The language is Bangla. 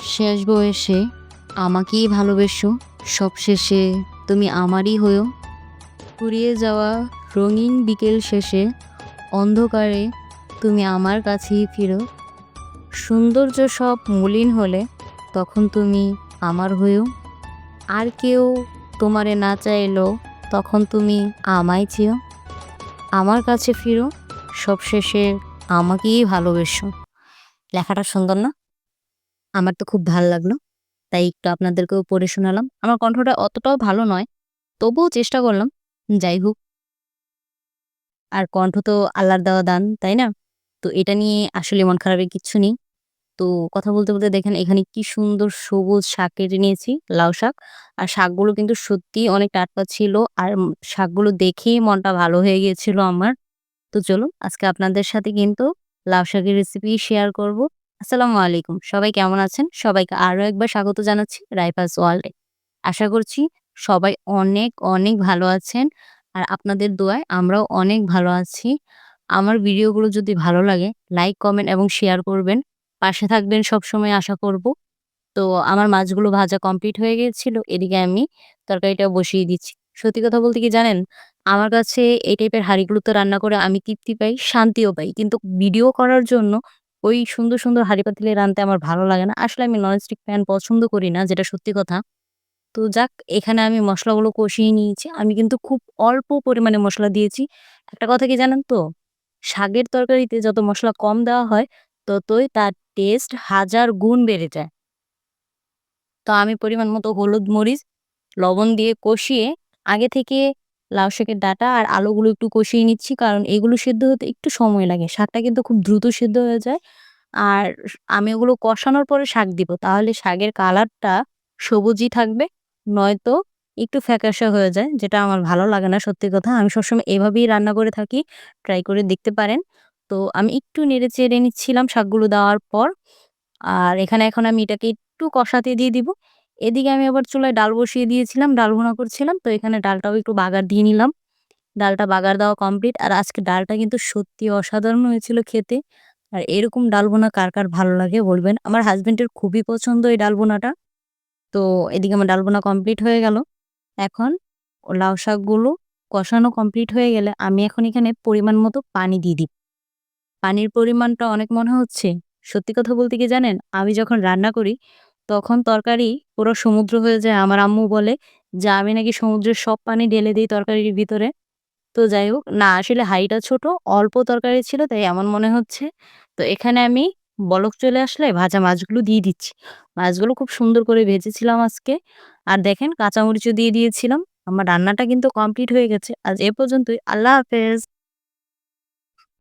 শেষ বয়সে আমাকেই ভালোবেসো, সবশেষে তুমি আমারই হয়ো। ফুরিয়ে যাওয়া রঙিন বিকেল শেষে অন্ধকারে তুমি আমার কাছেই ফিরো। সৌন্দর্য সব মলিন হলে তখন তুমি আমার হয়ো। আর কেউ তোমারে না চাইলেও তখন তুমি আমায় চেয়েও। আমার কাছে ফিরো, সবশেষে আমাকেই ভালোবেসো। লেখাটা সুন্দর না? আমার তো খুব ভাল লাগলো। তাই একটু আপনাদেরকেও পড়ে শোনালাম। আমার কণ্ঠটা অতটাও ভালো নয়। তবুও চেষ্টা করলাম। যাই হোক, আর কণ্ঠ তো আল্লাহর দেওয়া দান, তাই না? তো এটা নিয়ে আসলে মন খারাপের কিচ্ছু নেই। তো কথা বলতে, বলতে দেখেন এখানে কি সুন্দর সবুজ শাক কেটে নিয়েছি, লাউ শাক। আর শাকগুলো কিন্তু সত্যিই অনেক টাটকা ছিল। আর শাকগুলো দেখেই মনটা ভালো হয়ে গিয়েছিল আমার। তো চলুন আজকে আপনাদের সাথে কিন্তু লাউ শাকের রেসিপি শেয়ার করব। আসসালামু আলাইকুম। সবাই কেমন আছেন? সবাইকে আরো একবার স্বাগত জানাচ্ছি রাইফাজ ওয়ার্ল্ডে। আশা করছি সবাই অনেক, অনেক ভালো আছেন। আর আপনাদের দোয়ায় আমরাও অনেক ভালো আছি। আমার ভিডিওগুলো যদি ভালো লাগে লাইক, কমেন্ট এবং শেয়ার করবেন। পাশে থাকবেন সবসময় আশা করব। তো আমার মাছগুলো ভাজা কমপ্লিট হয়ে গিয়েছিল। এদিকে আমি তরকারিটা বসিয়ে দিচ্ছি। সত্যি কথা বলতে কি জানেন? আমার কাছে এই টাইপের হাঁড়িগুলোতে রান্না করে আমি তৃপ্তি পাই, শান্তিও পাই। কিন্তু ভিডিও করার জন্য ওই সুন্দর, সুন্দর হাঁড়ি-পাতিলে রাঁধতে আমার ভালো লাগে না। আসলে আমি ননস্টিক প্যান পছন্দ করি না, যেটা সত্যি কথা। তো যাক, এখানে আমি মসলাগুলো কষিয়ে নিয়েছি। আমি কিন্তু খুব অল্প পরিমাণে মসলা দিয়েছি। একটা কথা কি জানেন তো? শাকের তরকারিতে যত মসলা কম দেওয়া হয়, ততই তার টেস্ট হাজার গুণ বেড়ে যায়। তো আমি পরিমাণ মতো হলুদ, মরিচ, লবণ দিয়ে কষিয়ে আগে থেকে লাউ শাকের ডাঁটা আর আলুগুলো একটু কষিয়ে নিচ্ছি। কারণ এগুলো সেদ্ধ হতে একটু সময় লাগে। শাকটা কিন্তু খুব দ্রুত সেদ্ধ হয়ে যায়। আর আমি ওগুলো কষানোর পরে শাক দিব। তাহলে শাকের কালারটা সবুজই থাকবে। নয়তো একটু ফ্যাকাশে হয়ে যায়। যেটা আমার ভালো লাগে না, সত্যি কথা। আমি সবসময় এভাবেই রান্না করে থাকি। ট্রাই করে দেখতে পারেন। তো আমি একটু নেড়ে-চেড়ে নিচ্ছিলাম শাকগুলো দেওয়ার পর। আর এখানে এখন আমি এটাকে একটু কষাতে দিয়ে দিব। এদিকে আমি আবার চুলায় ডাল বসিয়ে দিয়েছিলাম, ডাল ভুনা করছিলাম। তো এখানে ডালটাও একটু বাগার দিয়ে নিলাম। ডালটা বাগার দেওয়া কমপ্লিট। আর আজকে ডালটা কিন্তু সত্যি অসাধারণ হয়েছিল খেতে। আর এরকম ডাল ভুনা কার, কার ভালো লাগে বলবেন। আমার হাসব্যান্ডের খুবই পছন্দ এই ডাল ভুনাটা। তো এদিকে আমার ডাল ভুনা কমপ্লিট হয়ে গেল। এখন লাউ শাকগুলো কষানো কমপ্লিট হয়ে গেলে আমি এখন এখানে পরিমাণ মতো পানি দিয়ে দিব। পানির পরিমাণটা অনেক মনে হচ্ছে। সত্যি কথা বলতে কি জানেন? আমি যখন রান্না করি তখন তরকারি পুরো সমুদ্র হয়ে যায়। আমার আম্মু বলে যে আমি নাকি সমুদ্রের সব পানি ঢেলে দেই তরকারির ভিতরে। তো যাই হোক, না আসলে হাঁড়িটা ছোট, অল্প তরকারি ছিল তাই এমন মনে হচ্ছে। তো এখানে আমি বলক চলে আসলে ভাজা মাছগুলো দিয়ে দিচ্ছি। মাছগুলো খুব সুন্দর করে ভেজেছিলাম আজকে। আর দেখেন কাঁচামরিচও দিয়ে দিয়েছিলাম। আমার রান্নাটা কিন্তু কমপ্লিট হয়ে গেছে। আজ এ পর্যন্তই। আল্লাহ হাফেজ।